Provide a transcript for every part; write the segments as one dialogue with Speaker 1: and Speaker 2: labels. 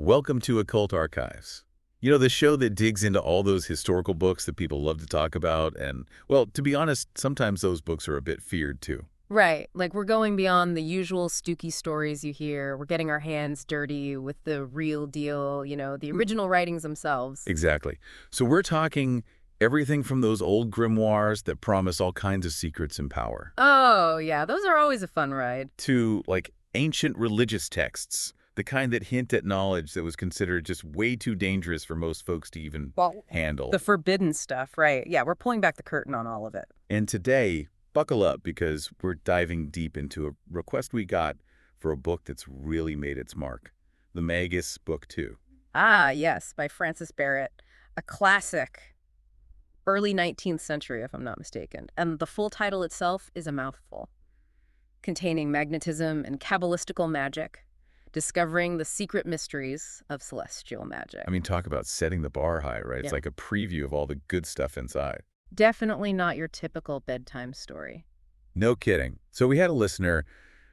Speaker 1: Welcome to Occult Archives. You know, the show that digs into all those historical books that people love to talk about, and, well, to be honest, sometimes those books are a bit feared, too.
Speaker 2: Right. Like we're going beyond the usual stooky stories you hear. We're getting our hands dirty with the real deal, the original writings themselves.
Speaker 1: Exactly. So we're talking everything from those old grimoires that promise all kinds of secrets and power,
Speaker 2: Oh, yeah, those are always a fun ride.
Speaker 1: to, like, ancient religious texts, the kind that hint at knowledge that was considered just way too dangerous for most folks to even handle.
Speaker 2: The forbidden stuff, right. Yeah, we're pulling back the curtain on all of it.
Speaker 1: And today, buckle up because we're diving deep into a request we got for a book that's really made its mark. The Magus Book 2.
Speaker 2: Ah, yes, by Francis Barrett. A classic. Early 19th century, if I'm not mistaken. And the full title itself is a mouthful. Containing magnetism and Kabbalistical magic. Discovering the secret mysteries of celestial magic.
Speaker 1: I mean, talk about setting the bar high, right? It's
Speaker 2: Yeah.
Speaker 1: like a preview of all the good stuff inside.
Speaker 2: Definitely not your typical bedtime story.
Speaker 1: No kidding. So we had a listener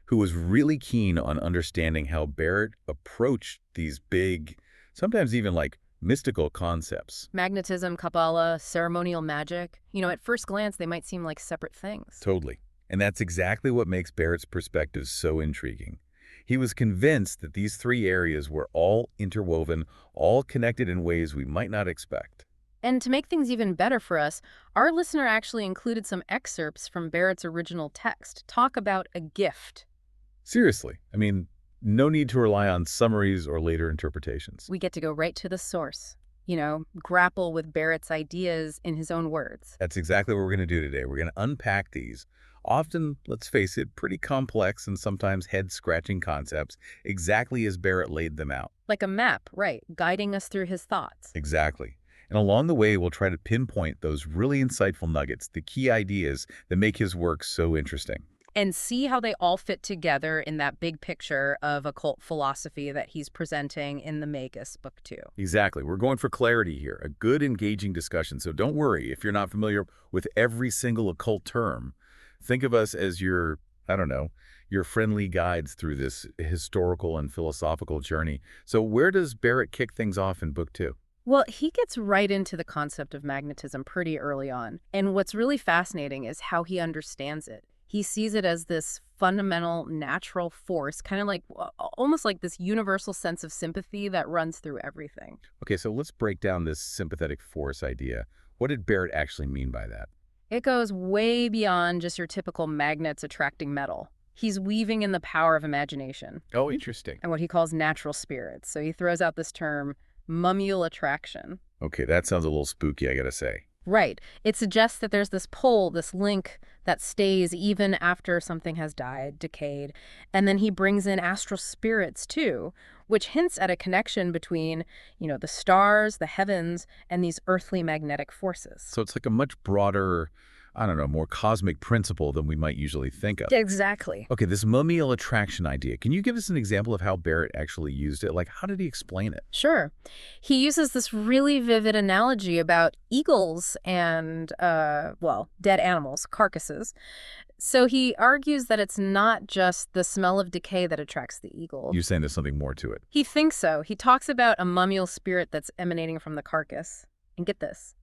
Speaker 1: who was really keen on understanding how Barrett approached these big, sometimes even like mystical concepts.
Speaker 2: Magnetism, Kabbalah, ceremonial magic. At first glance, they might seem like separate things.
Speaker 1: Totally. And that's exactly what makes Barrett's perspective so intriguing. He was convinced that these three areas were all interwoven, all connected in ways we might not expect.
Speaker 2: And to make things even better for us, our listener actually included some excerpts from Barrett's original text. Talk about a gift.
Speaker 1: Seriously, I mean, no need to rely on summaries or later interpretations.
Speaker 2: We get to go right to the source. Grapple with Barrett's ideas in his own words.
Speaker 1: That's exactly what we're going to do today. We're going to unpack these, often, let's face it, pretty complex and sometimes head-scratching concepts, exactly as Barrett laid them out.
Speaker 2: Like a map, right, guiding us through his thoughts.
Speaker 1: Exactly. And along the way, we'll try to pinpoint those really insightful nuggets, the key ideas that make his work so interesting.
Speaker 2: And see how they all fit together in that big picture of occult philosophy that he's presenting in the Magus Book 2.
Speaker 1: Exactly. We're going for clarity here, a good, engaging discussion. So don't worry if you're not familiar with every single occult term. Think of us as your friendly guides through this historical and philosophical journey. So where does Barrett kick things off in Book 2?
Speaker 2: Well, he gets right into the concept of magnetism pretty early on. And what's really fascinating is how he understands it. He sees it as this fundamental natural force, kind of like almost like this universal sense of sympathy that runs through everything.
Speaker 1: Okay, so let's break down this sympathetic force idea. What did Barrett actually mean by that?
Speaker 2: It goes way beyond just your typical magnets attracting metal. He's weaving in the power of imagination
Speaker 1: Oh, interesting.
Speaker 2: and what he calls natural spirits. So he throws out this term, mummial attraction.
Speaker 1: Okay, that sounds a little spooky, I gotta say.
Speaker 2: Right. It suggests that there's this pull, this link that stays even after something has died, decayed. And then he brings in astral spirits, too, which hints at a connection between, the stars, the heavens, and these earthly magnetic forces.
Speaker 1: So it's like a much broader, more cosmic principle than we might usually think of.
Speaker 2: Exactly.
Speaker 1: Okay, this mummial attraction idea. Can you give us an example of how Barrett actually used it? Like, how did he explain it?
Speaker 2: Sure. He uses this really vivid analogy about eagles and, dead animals, carcasses. So he argues that it's not just the smell of decay that attracts the eagle.
Speaker 1: You're saying there's something more to it.
Speaker 2: He thinks so. He talks about a mummial spirit that's emanating from the carcass. And get this.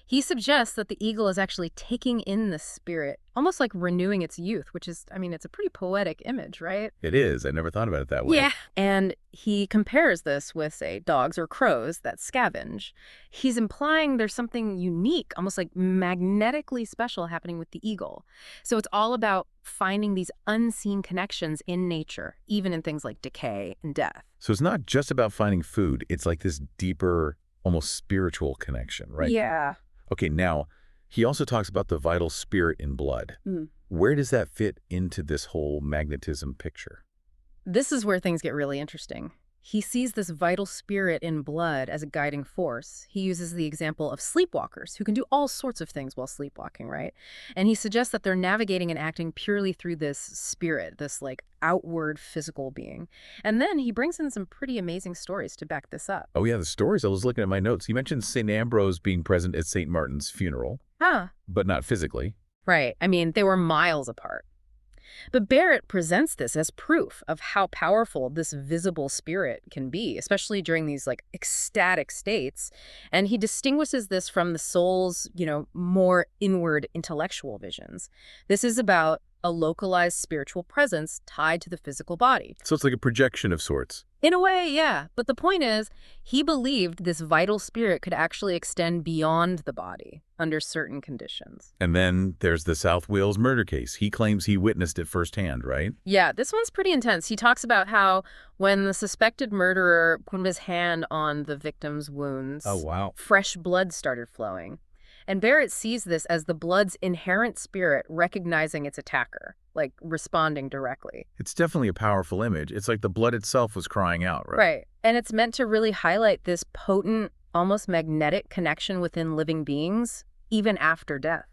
Speaker 2: He suggests that the eagle is actually taking in the spirit, almost like renewing its youth, which is, it's a pretty poetic image, right?
Speaker 1: It is. I never thought about it that way.
Speaker 2: Yeah. And he compares this with, say, dogs or crows that scavenge. He's implying there's something unique, almost like magnetically special happening with the eagle. So it's all about finding these unseen connections in nature, even in things like decay and death.
Speaker 1: So it's not just about finding food. It's like this deeper, almost spiritual connection, right?
Speaker 2: Yeah.
Speaker 1: Okay, now, he also talks about the vital spirit in blood.
Speaker 2: Mm.
Speaker 1: Where does that fit into this whole magnetism picture?
Speaker 2: This is where things get really interesting. He sees this vital spirit in blood as a guiding force. He uses the example of sleepwalkers who can do all sorts of things while sleepwalking, right? And he suggests that they're navigating and acting purely through this spirit, this outward physical being. And then he brings in some pretty amazing stories to back this up.
Speaker 1: Oh yeah, the stories. I was looking at my notes. You mentioned St. Ambrose being present at St. Martin's funeral,
Speaker 2: Huh.
Speaker 1: but not physically.
Speaker 2: Right. They were miles apart. But Barrett presents this as proof of how powerful this visible spirit can be, especially during these like ecstatic states. And he distinguishes this from the soul's, more inward intellectual visions. This is about a localized spiritual presence tied to the physical body.
Speaker 1: So it's like a projection of sorts.
Speaker 2: In a way, yeah. But the point is, he believed this vital spirit could actually extend beyond the body under certain conditions.
Speaker 1: And then there's the South Wales murder case. He claims he witnessed it firsthand, right?
Speaker 2: Yeah, this one's pretty intense. He talks about how when the suspected murderer put his hand on the victim's wounds,
Speaker 1: Oh, wow.
Speaker 2: fresh blood started flowing. And Barrett sees this as the blood's inherent spirit recognizing its attacker, like responding directly.
Speaker 1: It's definitely a powerful image. It's like the blood itself was crying out, right?
Speaker 2: Right. And it's meant to really highlight this potent, almost magnetic connection within living beings, even after death.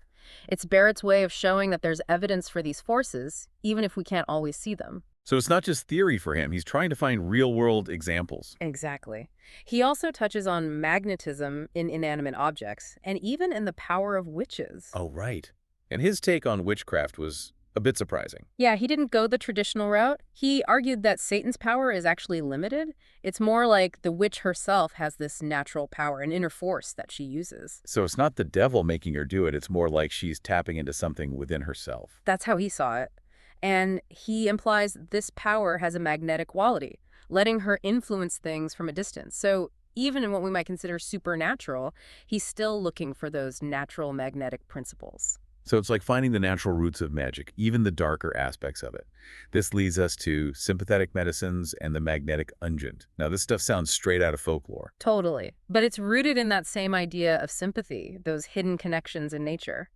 Speaker 2: It's Barrett's way of showing that there's evidence for these forces, even if we can't always see them.
Speaker 1: So it's not just theory for him. He's trying to find real-world examples.
Speaker 2: Exactly. He also touches on magnetism in inanimate objects, and even in the power of witches.
Speaker 1: Oh, right. And his take on witchcraft was a bit surprising.
Speaker 2: Yeah, he didn't go the traditional route. He argued that Satan's power is actually limited. It's more like the witch herself has this natural power, an inner force that she uses.
Speaker 1: So it's not the devil making her do it. It's more like she's tapping into something within herself.
Speaker 2: That's how he saw it. And he implies this power has a magnetic quality, letting her influence things from a distance. So even in what we might consider supernatural, he's still looking for those natural magnetic principles.
Speaker 1: So it's like finding the natural roots of magic, even the darker aspects of it. This leads us to sympathetic medicines and the magnetic unguent. Now, this stuff sounds straight out of folklore.
Speaker 2: Totally. But it's rooted in that same idea of sympathy, those hidden connections in nature.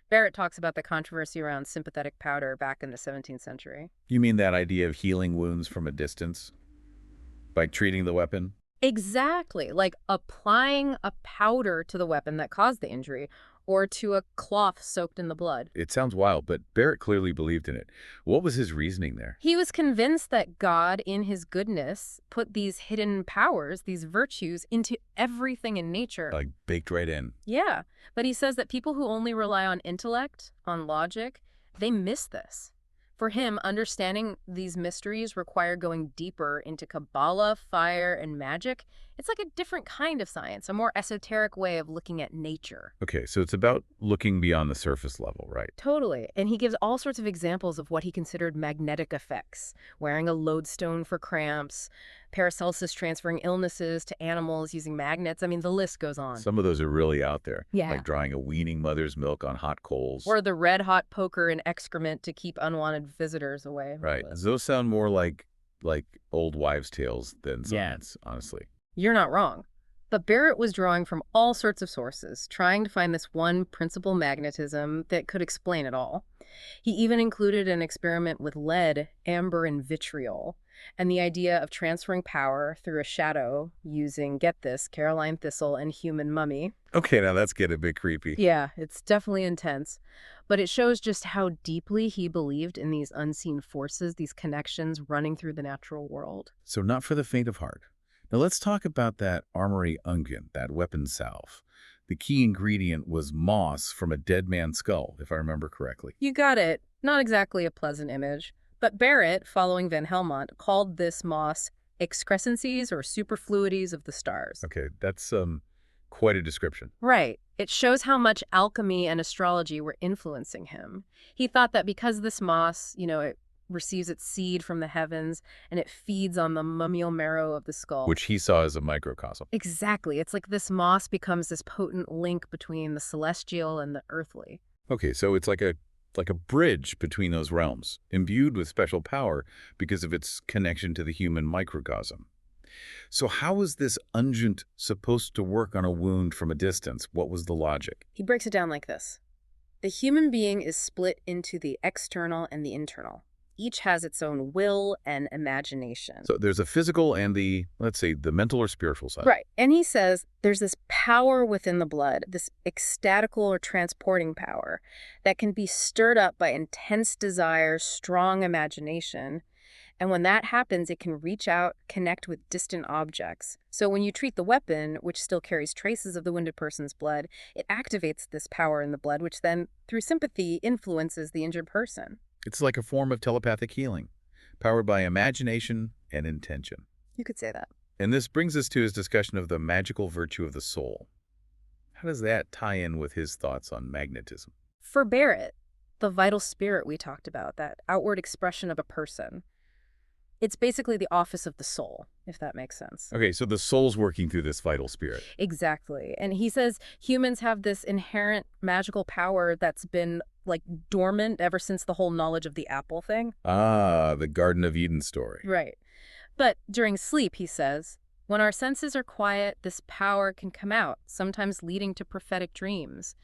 Speaker 2: Barrett talks about the controversy around sympathetic powder back in the 17th century.
Speaker 1: You mean that idea of healing wounds from a distance? By treating the weapon?
Speaker 2: Exactly, like applying a powder to the weapon that caused the injury, or to a cloth soaked in the blood.
Speaker 1: It sounds wild, but Barrett clearly believed in it. What was his reasoning there?
Speaker 2: He was convinced that God, in his goodness, put these hidden powers, these virtues, into everything in nature.
Speaker 1: Like baked right in.
Speaker 2: Yeah, but he says that people who only rely on intellect, on logic, they miss this. For him, understanding these mysteries required going deeper into Kabbalah, fire, and magic. It's like a different kind of science, a more esoteric way of looking at nature.
Speaker 1: Okay, so it's about looking beyond the surface level, right?
Speaker 2: Totally. And he gives all sorts of examples of what he considered magnetic effects, wearing a lodestone for cramps, Paracelsus transferring illnesses to animals using magnets. I mean, the list goes on.
Speaker 1: Some of those are really out there.
Speaker 2: Yeah.
Speaker 1: Like drying a weaning mother's milk on hot coals.
Speaker 2: Or the red-hot poker and excrement to keep unwanted visitors away.
Speaker 1: Right. Those sound more like old wives' tales than science, honestly.
Speaker 2: You're not wrong. But Barrett was drawing from all sorts of sources, trying to find this one principal magnetism that could explain it all. He even included an experiment with lead, amber, and vitriol, and the idea of transferring power through a shadow using, get this, Caroline thistle and human mummy.
Speaker 1: Okay, now that's getting a bit creepy.
Speaker 2: Yeah, it's definitely intense. But it shows just how deeply he believed in these unseen forces, these connections running through the natural world.
Speaker 1: So not for the faint of heart. Now let's talk about that armory unguent, that weapon salve. The key ingredient was moss from a dead man's skull, if I remember correctly.
Speaker 2: You got it. Not exactly a pleasant image. But Barrett, following Van Helmont, called this moss excrescences or superfluities of the stars.
Speaker 1: Okay, that's quite a description.
Speaker 2: Right. It shows how much alchemy and astrology were influencing him. He thought that because this moss, it receives its seed from the heavens and it feeds on the mummial marrow of the skull.
Speaker 1: Which he saw as a microcosm.
Speaker 2: Exactly. It's like this moss becomes this potent link between the celestial and the earthly.
Speaker 1: Okay, so it's like a bridge between those realms, imbued with special power because of its connection to the human microcosm. So how is this unguent supposed to work on a wound from a distance? What was the logic?
Speaker 2: He breaks it down like this. The human being is split into the external and the internal. Each has its own will and imagination.
Speaker 1: So there's a physical and the, let's say, the mental or spiritual side.
Speaker 2: Right. And he says there's this power within the blood, this ecstatical or transporting power that can be stirred up by intense desire, strong imagination. And when that happens, it can reach out, connect with distant objects. So when you treat the weapon, which still carries traces of the wounded person's blood, it activates this power in the blood, which then, through sympathy, influences the injured person.
Speaker 1: It's like a form of telepathic healing, powered by imagination and intention.
Speaker 2: You could say that.
Speaker 1: And this brings us to his discussion of the magical virtue of the soul. How does that tie in with his thoughts on magnetism?
Speaker 2: For Barrett, the vital spirit we talked about, that outward expression of a person, it's basically the office of the soul, if that makes sense.
Speaker 1: Okay, so the soul's working through this vital spirit.
Speaker 2: Exactly. And he says humans have this inherent magical power that's been like dormant ever since the whole knowledge of the apple thing.
Speaker 1: Ah, the Garden of Eden story.
Speaker 2: Right. But during sleep, he says, when our senses are quiet, this power can come out, sometimes leading to prophetic dreams.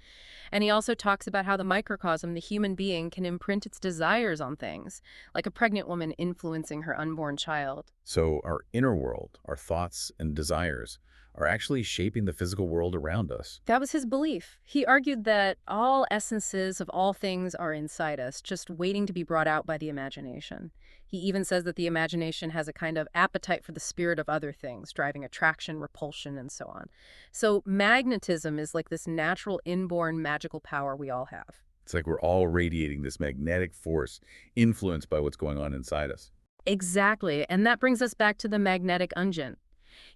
Speaker 2: And he also talks about how the microcosm, the human being, can imprint its desires on things, like a pregnant woman influencing her unborn child.
Speaker 1: So our inner world, our thoughts and desires, are actually shaping the physical world around us.
Speaker 2: That was his belief. He argued that all essences of all things are inside us, just waiting to be brought out by the imagination. He even says that the imagination has a kind of appetite for the spirit of other things, driving attraction, repulsion, and so on. So magnetism is like this natural inborn magical power we all have.
Speaker 1: It's like we're all radiating this magnetic force influenced by what's going on inside us.
Speaker 2: Exactly. And that brings us back to the magnetic unguent.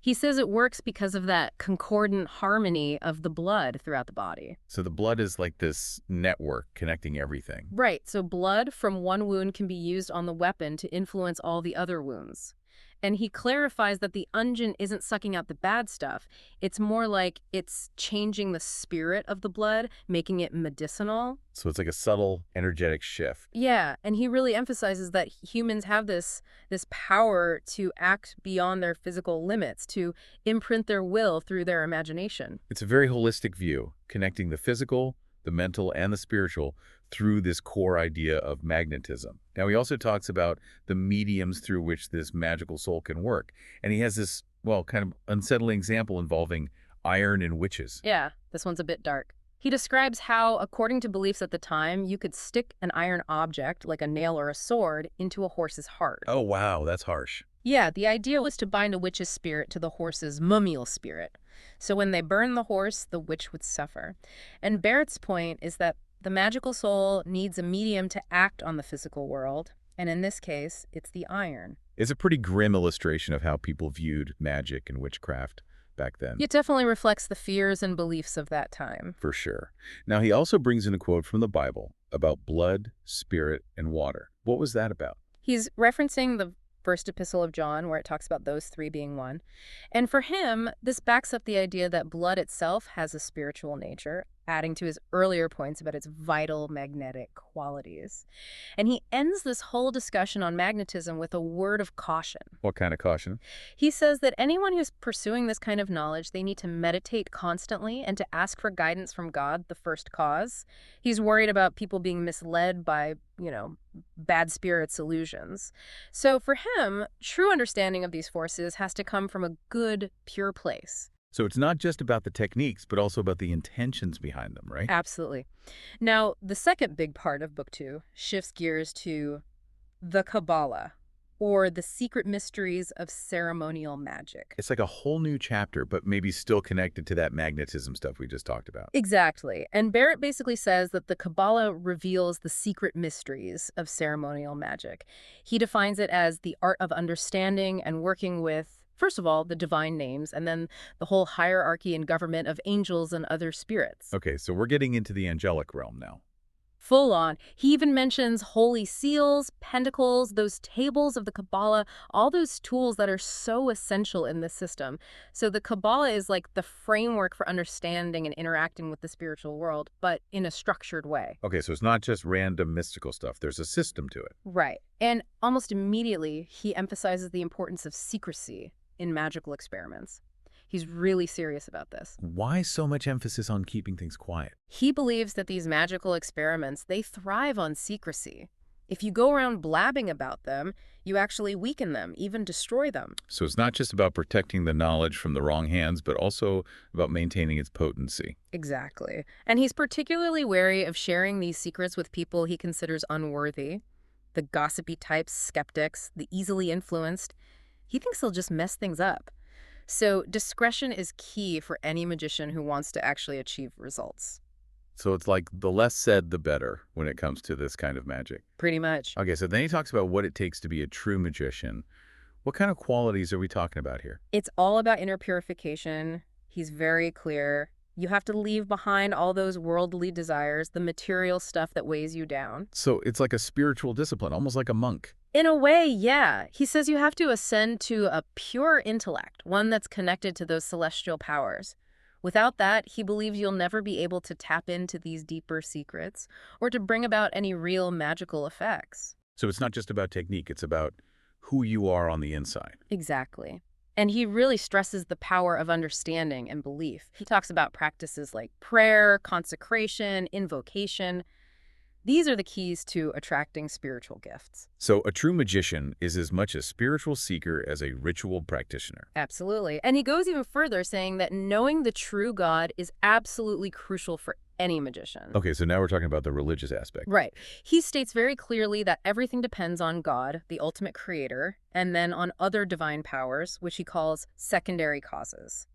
Speaker 2: He says it works because of that concordant harmony of the blood throughout the body.
Speaker 1: So the blood is like this network connecting everything.
Speaker 2: Right, so blood from one wound can be used on the weapon to influence all the other wounds. And he clarifies that the unguent isn't sucking out the bad stuff. It's more like it's changing the spirit of the blood, making it medicinal.
Speaker 1: So it's like a subtle, energetic shift.
Speaker 2: Yeah, and he really emphasizes that humans have this power to act beyond their physical limits, to imprint their will through their imagination.
Speaker 1: It's a very holistic view, connecting the physical, the mental, and the spiritual through this core idea of magnetism. Now, he also talks about the mediums through which this magical soul can work. And he has this, well, kind of unsettling example involving iron and witches.
Speaker 2: Yeah, this one's a bit dark. He describes how, according to beliefs at the time, you could stick an iron object, like a nail or a sword, into a horse's heart.
Speaker 1: Oh, wow, that's harsh.
Speaker 2: Yeah, the idea was to bind a witch's spirit to the horse's mummial spirit. So when they burned the horse, the witch would suffer. And Barrett's point is that the magical soul needs a medium to act on the physical world, and in this case, it's the iron.
Speaker 1: It's a pretty grim illustration of how people viewed magic and witchcraft back then.
Speaker 2: It definitely reflects the fears and beliefs of that time.
Speaker 1: For sure. Now, he also brings in a quote from the Bible about blood, spirit, and water. What was that about?
Speaker 2: He's referencing the first epistle of John, where it talks about those three being one. And for him, this backs up the idea that blood itself has a spiritual nature, adding to his earlier points about its vital magnetic qualities. And he ends this whole discussion on magnetism with a word of caution.
Speaker 1: What kind of caution?
Speaker 2: He says that anyone who's pursuing this kind of knowledge, they need to meditate constantly and to ask for guidance from God, the first cause. He's worried about people being misled by, bad spirits' illusions. So for him, true understanding of these forces has to come from a good, pure place.
Speaker 1: So it's not just about the techniques, but also about the intentions behind them, right?
Speaker 2: Absolutely. Now, the second big part of Book 2 shifts gears to the Kabbalah, or the secret mysteries of ceremonial magic.
Speaker 1: It's like a whole new chapter, but maybe still connected to that magnetism stuff we just talked about.
Speaker 2: Exactly. And Barrett basically says that the Kabbalah reveals the secret mysteries of ceremonial magic. He defines it as the art of understanding and working with, first of all, the divine names, and then the whole hierarchy and government of angels and other spirits.
Speaker 1: Okay, so we're getting into the angelic realm now.
Speaker 2: Full on. He even mentions holy seals, pentacles, those tables of the Kabbalah, all those tools that are so essential in this system. So the Kabbalah is like the framework for understanding and interacting with the spiritual world, but in a structured way.
Speaker 1: Okay, so it's not just random mystical stuff. There's a system to it.
Speaker 2: Right. And almost immediately, he emphasizes the importance of secrecy in magical experiments. He's really serious about this.
Speaker 1: Why so much emphasis on keeping things quiet?
Speaker 2: He believes that these magical experiments, they thrive on secrecy. If you go around blabbing about them, you actually weaken them, even destroy them.
Speaker 1: So it's not just about protecting the knowledge from the wrong hands, but also about maintaining its potency.
Speaker 2: Exactly. And he's particularly wary of sharing these secrets with people he considers unworthy, the gossipy types, skeptics, the easily influenced. He thinks they'll just mess things up. So discretion is key for any magician who wants to actually achieve results.
Speaker 1: So it's like the less said, the better when it comes to this kind of magic.
Speaker 2: Pretty much.
Speaker 1: Okay, so then he talks about what it takes to be a true magician. What kind of qualities are we talking about here?
Speaker 2: It's all about inner purification. He's very clear. You have to leave behind all those worldly desires, the material stuff that weighs you down.
Speaker 1: So it's like a spiritual discipline, almost like a monk.
Speaker 2: In a way, yeah. He says you have to ascend to a pure intellect, one that's connected to those celestial powers. Without that, he believes you'll never be able to tap into these deeper secrets or to bring about any real magical effects.
Speaker 1: So it's not just about technique, it's about who you are on the inside.
Speaker 2: Exactly. And he really stresses the power of understanding and belief. He talks about practices like prayer, consecration, invocation. These are the keys to attracting spiritual gifts.
Speaker 1: So a true magician is as much a spiritual seeker as a ritual practitioner.
Speaker 2: Absolutely. And he goes even further, saying that knowing the true God is absolutely crucial for any magician.
Speaker 1: Okay, so now we're talking about the religious aspect.
Speaker 2: Right. He states very clearly that everything depends on God, the ultimate creator, and then on other divine powers, which he calls secondary causes.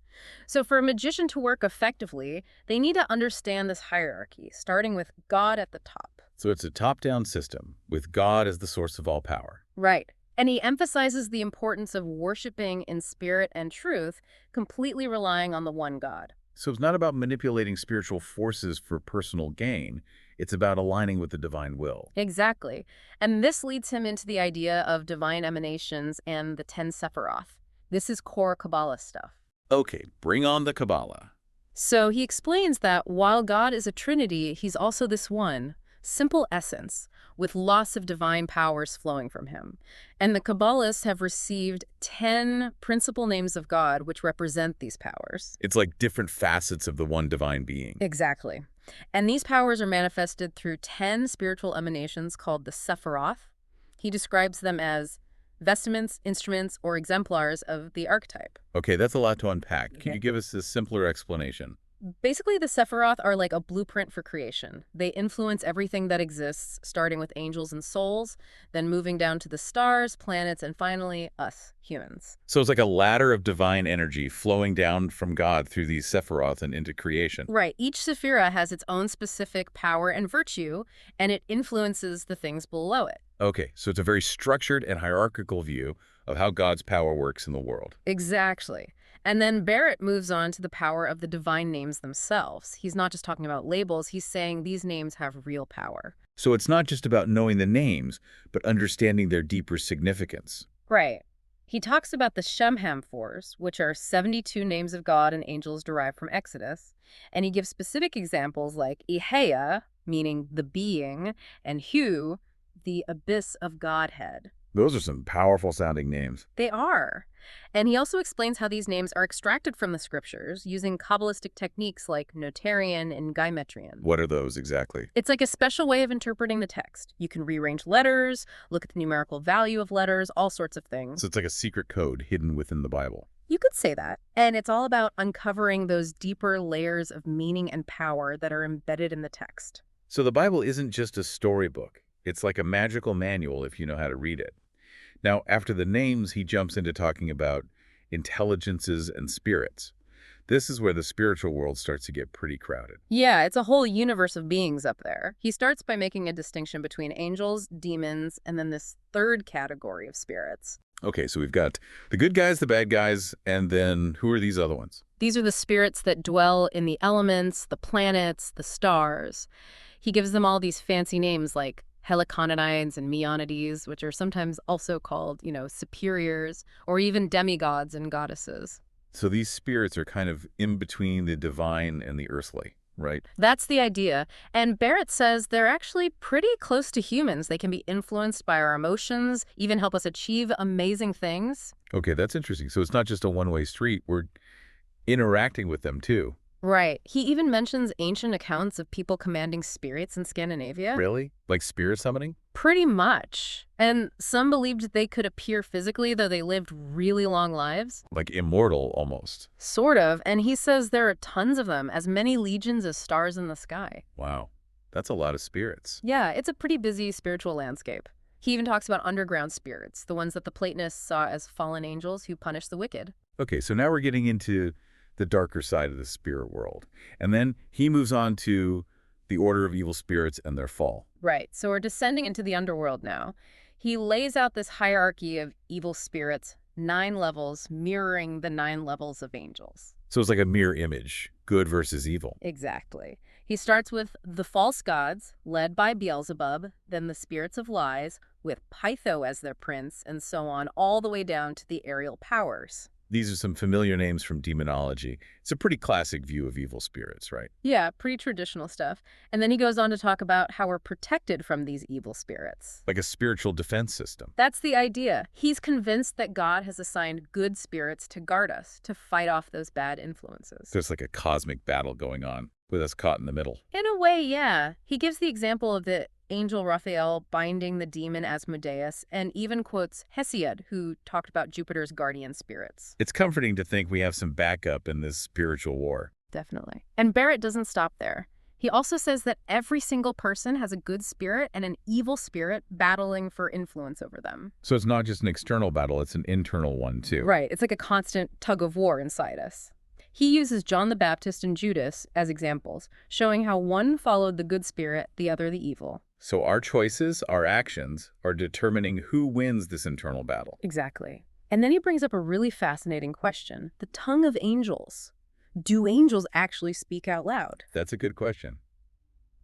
Speaker 2: So for a magician to work effectively, they need to understand this hierarchy, starting with God at the top.
Speaker 1: So it's a top-down system, with God as the source of all power.
Speaker 2: Right. And he emphasizes the importance of worshiping in spirit and truth, completely relying on the one God.
Speaker 1: So it's not about manipulating spiritual forces for personal gain. It's about aligning with the divine will.
Speaker 2: Exactly. And this leads him into the idea of divine emanations and the 10 Sephiroth. This is core Kabbalah stuff.
Speaker 1: Okay, bring on the Kabbalah.
Speaker 2: So he explains that while God is a trinity, he's also this one, simple essence, with lots of divine powers flowing from him. And the Kabbalists have received 10 principal names of God, which represent these powers.
Speaker 1: It's like different facets of the one divine being.
Speaker 2: Exactly. And these powers are manifested through 10 spiritual emanations called the Sephiroth. He describes them as vestments, instruments, or exemplars of the archetype.
Speaker 1: Okay, that's a lot to unpack. Can
Speaker 2: Okay.
Speaker 1: you give us a simpler explanation?
Speaker 2: Basically, the Sephiroth are like a blueprint for creation. They influence everything that exists, starting with angels and souls, then moving down to the stars, planets, and finally, us, humans.
Speaker 1: So it's like a ladder of divine energy flowing down from God through these Sephiroth and into creation.
Speaker 2: Right. Each Sephira has its own specific power and virtue, and it influences the things below it.
Speaker 1: Okay, so it's a very structured and hierarchical view of how God's power works in the world.
Speaker 2: Exactly. And then Barrett moves on to the power of the divine names themselves. He's not just talking about labels, he's saying these names have real power.
Speaker 1: So it's not just about knowing the names, but understanding their deeper significance.
Speaker 2: Right. He talks about the Shemham Fours, which are 72 names of God and angels derived from Exodus, and he gives specific examples like Ihea, meaning the being, and Hu, the abyss of Godhead.
Speaker 1: Those are some powerful sounding names.
Speaker 2: They are. And he also explains how these names are extracted from the scriptures using Kabbalistic techniques like notarian and gymetrian.
Speaker 1: What are those exactly?
Speaker 2: It's like a special way of interpreting the text. You can rearrange letters, look at the numerical value of letters, all sorts of things.
Speaker 1: So it's like a secret code hidden within the Bible.
Speaker 2: You could say that. And it's all about uncovering those deeper layers of meaning and power that are embedded in the text.
Speaker 1: So the Bible isn't just a storybook. It's like a magical manual if you know how to read it. Now, after the names, he jumps into talking about intelligences and spirits. This is where the spiritual world starts to get pretty crowded.
Speaker 2: Yeah, it's a whole universe of beings up there. He starts by making a distinction between angels, demons, and then this third category of spirits.
Speaker 1: Okay, so we've got the good guys, the bad guys, and then who are these other ones?
Speaker 2: These are the spirits that dwell in the elements, the planets, the stars. He gives them all these fancy names like Heliconides and Meonides, which are sometimes also called, superiors, or even demigods and goddesses.
Speaker 1: So these spirits are kind of in between the divine and the earthly, right?
Speaker 2: That's the idea. And Barrett says they're actually pretty close to humans. They can be influenced by our emotions, even help us achieve amazing things.
Speaker 1: Okay, that's interesting. So it's not just a one-way street. We're interacting with them, too.
Speaker 2: Right. He even mentions ancient accounts of people commanding spirits in Scandinavia.
Speaker 1: Really? Like spirit summoning?
Speaker 2: Pretty much. And some believed they could appear physically, though they lived really long lives.
Speaker 1: Like immortal, almost.
Speaker 2: Sort of. And he says there are tons of them, as many legions as stars in the sky.
Speaker 1: Wow. That's a lot of spirits.
Speaker 2: Yeah, it's a pretty busy spiritual landscape. He even talks about underground spirits, the ones that the Platonists saw as fallen angels who punish the wicked.
Speaker 1: Okay, so now we're getting into the darker side of the spirit world. And then he moves on to the order of evil spirits and their fall.
Speaker 2: Right, so we're descending into the underworld now. He lays out this hierarchy of evil spirits, 9 levels, mirroring the 9 levels of angels.
Speaker 1: So it's like a mirror image, good versus evil.
Speaker 2: Exactly. He starts with the false gods, led by Beelzebub, then the spirits of lies, with Pytho as their prince, and so on, all the way down to the aerial powers.
Speaker 1: These are some familiar names from demonology. It's a pretty classic view of evil spirits, right?
Speaker 2: Yeah, pretty traditional stuff. And then he goes on to talk about how we're protected from these evil spirits.
Speaker 1: Like a spiritual defense system.
Speaker 2: That's the idea. He's convinced that God has assigned good spirits to guard us, to fight off those bad influences.
Speaker 1: There's like a cosmic battle going on with us caught in the middle.
Speaker 2: In a way, yeah. He gives the example of the angel Raphael binding the demon Asmodeus, and even quotes Hesiod, who talked about Jupiter's guardian spirits.
Speaker 1: It's comforting to think we have some backup in this spiritual war.
Speaker 2: Definitely. And Barrett doesn't stop there. He also says that every single person has a good spirit and an evil spirit battling for influence over them.
Speaker 1: So it's not just an external battle, it's an internal one too.
Speaker 2: Right. It's like a constant tug of war inside us. He uses John the Baptist and Judas as examples, showing how one followed the good spirit, the other the evil.
Speaker 1: So our choices, our actions, are determining who wins this internal battle.
Speaker 2: Exactly. And then he brings up a really fascinating question. The tongue of angels. Do angels actually speak out loud?
Speaker 1: That's a good question.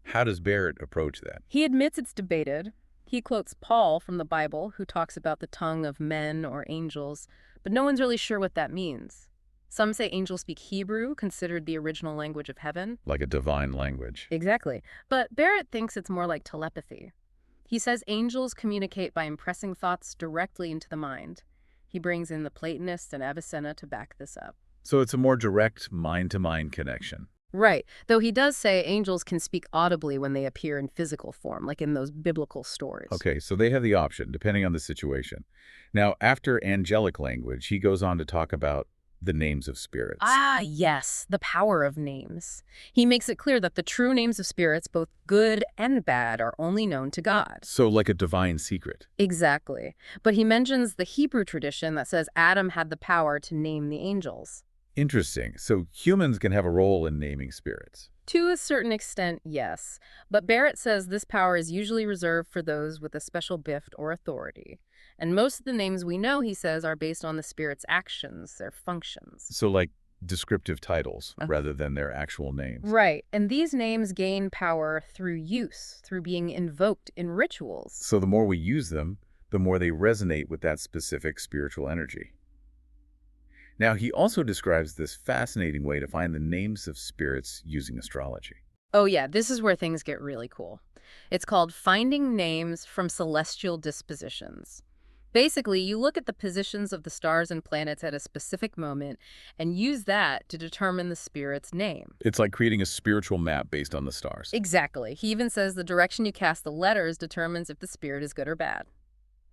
Speaker 1: How does Barrett approach that?
Speaker 2: He admits it's debated. He quotes Paul from the Bible, who talks about the tongue of men or angels, but no one's really sure what that means. Some say angels speak Hebrew, considered the original language of heaven.
Speaker 1: Like a divine language.
Speaker 2: Exactly. But Barrett thinks it's more like telepathy. He says angels communicate by impressing thoughts directly into the mind. He brings in the Platonists and Avicenna to back this up.
Speaker 1: So it's a more direct mind-to-mind connection.
Speaker 2: Right, though he does say angels can speak audibly when they appear in physical form, like in those biblical stories.
Speaker 1: Okay, so they have the option, depending on the situation. Now, after angelic language, he goes on to talk about the names of spirits.
Speaker 2: Ah, yes, the power of names. He makes it clear that the true names of spirits, both good and bad, are only known to God.
Speaker 1: So like a divine secret.
Speaker 2: Exactly. But he mentions the Hebrew tradition that says Adam had the power to name the angels.
Speaker 1: Interesting. So humans can have a role in naming spirits.
Speaker 2: To a certain extent, yes. But Barrett says this power is usually reserved for those with a special gift or authority. And most of the names we know, he says, are based on the spirit's actions, their functions.
Speaker 1: So like descriptive titles rather than their actual names.
Speaker 2: Right. And these names gain power through use, through being invoked in rituals.
Speaker 1: So the more we use them, the more they resonate with that specific spiritual energy. Now, he also describes this fascinating way to find the names of spirits using astrology.
Speaker 2: Oh yeah, this is where things get really cool. It's called Finding Names from Celestial Dispositions. Basically, you look at the positions of the stars and planets at a specific moment and use that to determine the spirit's name.
Speaker 1: It's like creating a spiritual map based on the stars.
Speaker 2: Exactly. He even says the direction you cast the letters determines if the spirit is good or bad.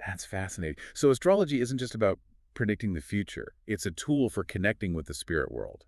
Speaker 1: That's fascinating. So astrology isn't just about predicting the future. It's a tool for connecting with the spirit world.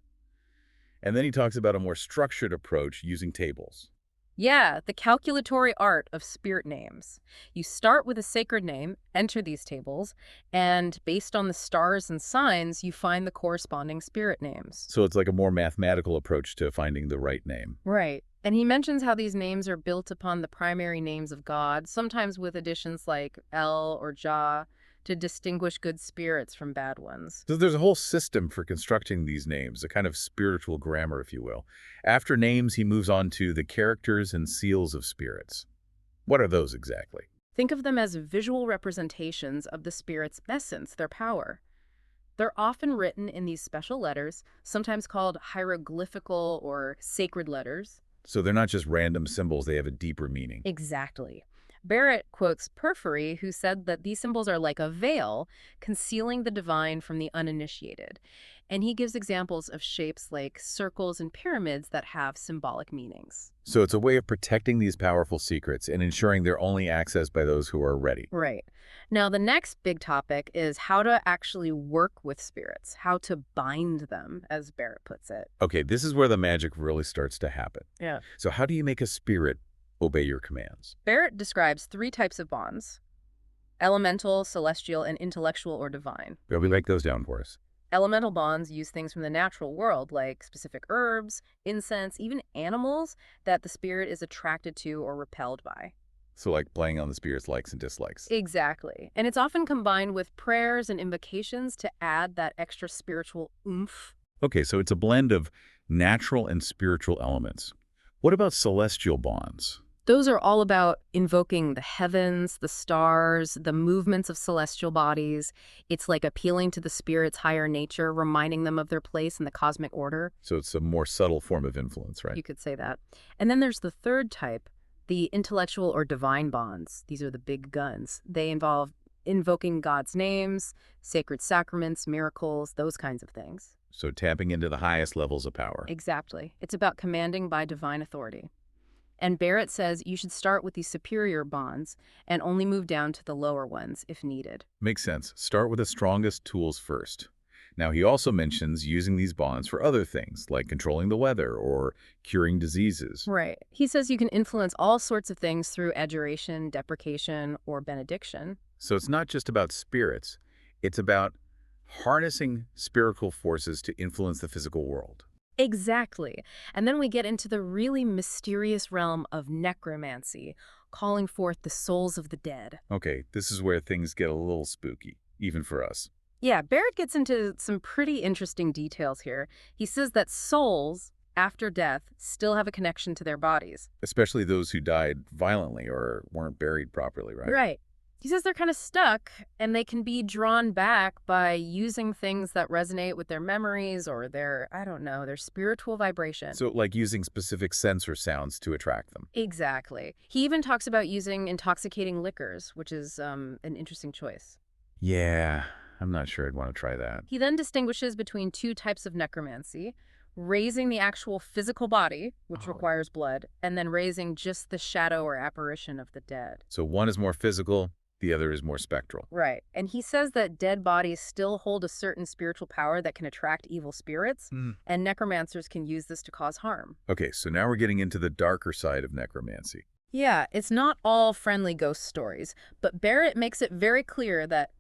Speaker 1: And then he talks about a more structured approach using tables.
Speaker 2: Yeah, the calculatory art of spirit names. You start with a sacred name, enter these tables, and based on the stars and signs, you find the corresponding spirit names.
Speaker 1: So it's like a more mathematical approach to finding the right name.
Speaker 2: Right. And he mentions how these names are built upon the primary names of God, sometimes with additions like El or Jah, to distinguish good spirits from bad ones.
Speaker 1: So there's a whole system for constructing these names, a kind of spiritual grammar, if you will. After names, he moves on to the characters and seals of spirits. What are those exactly?
Speaker 2: Think of them as visual representations of the spirit's essence, their power. They're often written in these special letters, sometimes called hieroglyphical or sacred letters.
Speaker 1: So they're not just random symbols, they have a deeper meaning.
Speaker 2: Exactly. Barrett quotes Porphyry, who said that these symbols are like a veil, concealing the divine from the uninitiated. And he gives examples of shapes like circles and pyramids that have symbolic meanings.
Speaker 1: So it's a way of protecting these powerful secrets and ensuring they're only accessed by those who are ready.
Speaker 2: Right. Now, the next big topic is how to actually work with spirits, how to bind them, as Barrett puts it.
Speaker 1: Okay, this is where the magic really starts to happen.
Speaker 2: Yeah.
Speaker 1: So how do you make a spirit obey your commands?
Speaker 2: Barrett describes 3 types of bonds: elemental, celestial, and intellectual or divine.
Speaker 1: Will we break those down for us?
Speaker 2: Elemental bonds use things from the natural world, like specific herbs, incense, even animals that the spirit is attracted to or repelled by.
Speaker 1: So like playing on the spirit's likes and dislikes.
Speaker 2: Exactly. And it's often combined with prayers and invocations to add that extra spiritual oomph.
Speaker 1: Okay, so it's a blend of natural and spiritual elements. What about celestial bonds?
Speaker 2: Those are all about invoking the heavens, the stars, the movements of celestial bodies. It's like appealing to the spirit's higher nature, reminding them of their place in the cosmic order.
Speaker 1: So it's a more subtle form of influence, right?
Speaker 2: You could say that. And then there's the third type, the intellectual or divine bonds. These are the big guns. They involve invoking God's names, sacred sacraments, miracles, those kinds of things.
Speaker 1: So tapping into the highest levels of power.
Speaker 2: Exactly. It's about commanding by divine authority. And Barrett says you should start with these superior bonds and only move down to the lower ones if needed.
Speaker 1: Makes sense. Start with the strongest tools first. Now, he also mentions using these bonds for other things, like controlling the weather or curing diseases.
Speaker 2: Right. He says you can influence all sorts of things through adjuration, deprecation, or benediction.
Speaker 1: So it's not just about spirits. It's about harnessing spiritual forces to influence the physical world.
Speaker 2: Exactly. And then we get into the really mysterious realm of necromancy, calling forth the souls of the dead.
Speaker 1: Okay, this is where things get a little spooky, even for us.
Speaker 2: Yeah, Barrett gets into some pretty interesting details here. He says that souls, after death, still have a connection to their bodies.
Speaker 1: Especially those who died violently or weren't buried properly, right?
Speaker 2: Right. He says they're kind of stuck, and they can be drawn back by using things that resonate with their memories or their, I don't know, their spiritual vibration.
Speaker 1: So like using specific scents or sounds to attract them.
Speaker 2: Exactly. He even talks about using intoxicating liquors, which is an interesting choice.
Speaker 1: Yeah, I'm not sure I'd want to try that.
Speaker 2: He then distinguishes between two types of necromancy, raising the actual physical body, which requires blood, and then raising just the shadow or apparition of the dead.
Speaker 1: So one is more physical, the other is more spectral.
Speaker 2: Right. And he says that dead bodies still hold a certain spiritual power that can attract evil spirits, and necromancers can use this to cause harm.
Speaker 1: Okay, so now we're getting into the darker side of necromancy.
Speaker 2: Yeah, it's not all friendly ghost stories, but Barrett makes it very clear that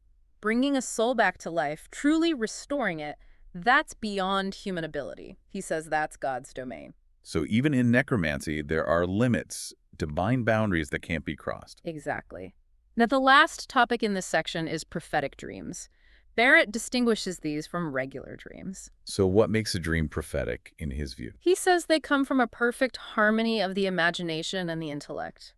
Speaker 2: bringing a soul back to life, truly restoring it, that's beyond human ability. He says that's God's domain.
Speaker 1: So even in necromancy, there are limits, divine boundaries that can't be crossed.
Speaker 2: Exactly. Now, the last topic in this section is prophetic dreams. Barrett distinguishes these from regular dreams.
Speaker 1: So what makes a dream prophetic in his view?
Speaker 2: He says they come from a perfect harmony of the imagination and the intellect,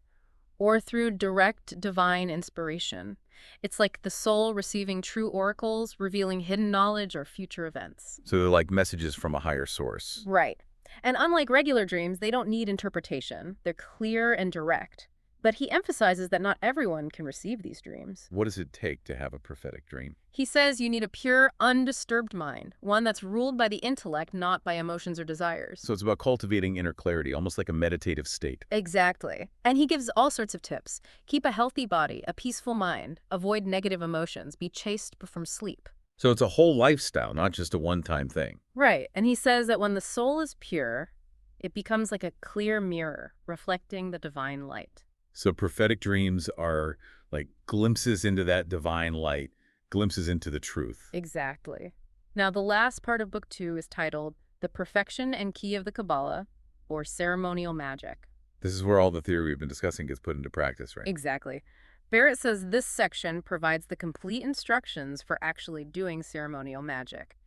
Speaker 2: or through direct divine inspiration. It's like the soul receiving true oracles, revealing hidden knowledge or future events.
Speaker 1: So they're like messages from a higher source.
Speaker 2: Right. And unlike regular dreams, they don't need interpretation. They're clear and direct. But he emphasizes that not everyone can receive these dreams.
Speaker 1: What does it take to have a prophetic dream?
Speaker 2: He says you need a pure, undisturbed mind, one that's ruled by the intellect, not by emotions or desires.
Speaker 1: So it's about cultivating inner clarity, almost like a meditative state.
Speaker 2: Exactly. And he gives all sorts of tips. Keep a healthy body, a peaceful mind, avoid negative emotions, be chaste from sleep.
Speaker 1: So it's a whole lifestyle, not just a one-time thing.
Speaker 2: Right. And he says that when the soul is pure, it becomes like a clear mirror, reflecting the divine light.
Speaker 1: So prophetic dreams are like glimpses into that divine light, glimpses into the truth.
Speaker 2: Exactly. Now, the last part of Book 2 is titled The Perfection and Key of the Kabbalah, or Ceremonial Magic.
Speaker 1: This is where all the theory we've been discussing gets put into practice, right?
Speaker 2: Exactly. Barrett says this section provides the complete instructions for actually doing ceremonial magic.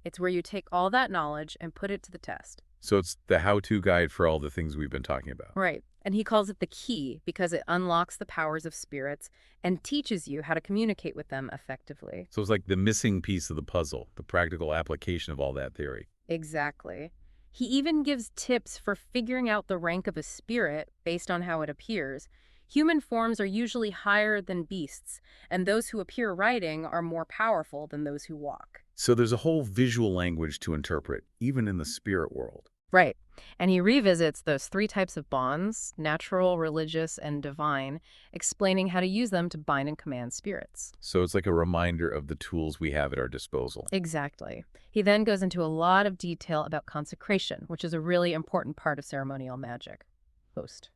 Speaker 2: It's where you take all that knowledge and put it to the test.
Speaker 1: So it's the how-to guide for all the things we've been talking about.
Speaker 2: Right. And he calls it the key because it unlocks the powers of spirits and teaches you how to communicate with them effectively.
Speaker 1: So it's like the missing piece of the puzzle, the practical application of all that theory.
Speaker 2: Exactly. He even gives tips for figuring out the rank of a spirit based on how it appears. Human forms are usually higher than beasts, and those who appear riding are more powerful than those who walk.
Speaker 1: So there's a whole visual language to interpret, even in the spirit world.
Speaker 2: Right. And he revisits those three types of bonds, natural, religious, and divine, explaining how to use them to bind and command spirits.
Speaker 1: So it's like a reminder of the tools we have at our disposal.
Speaker 2: Exactly. He then goes into a lot of detail about consecration, which is a really important part of ceremonial magic. Post.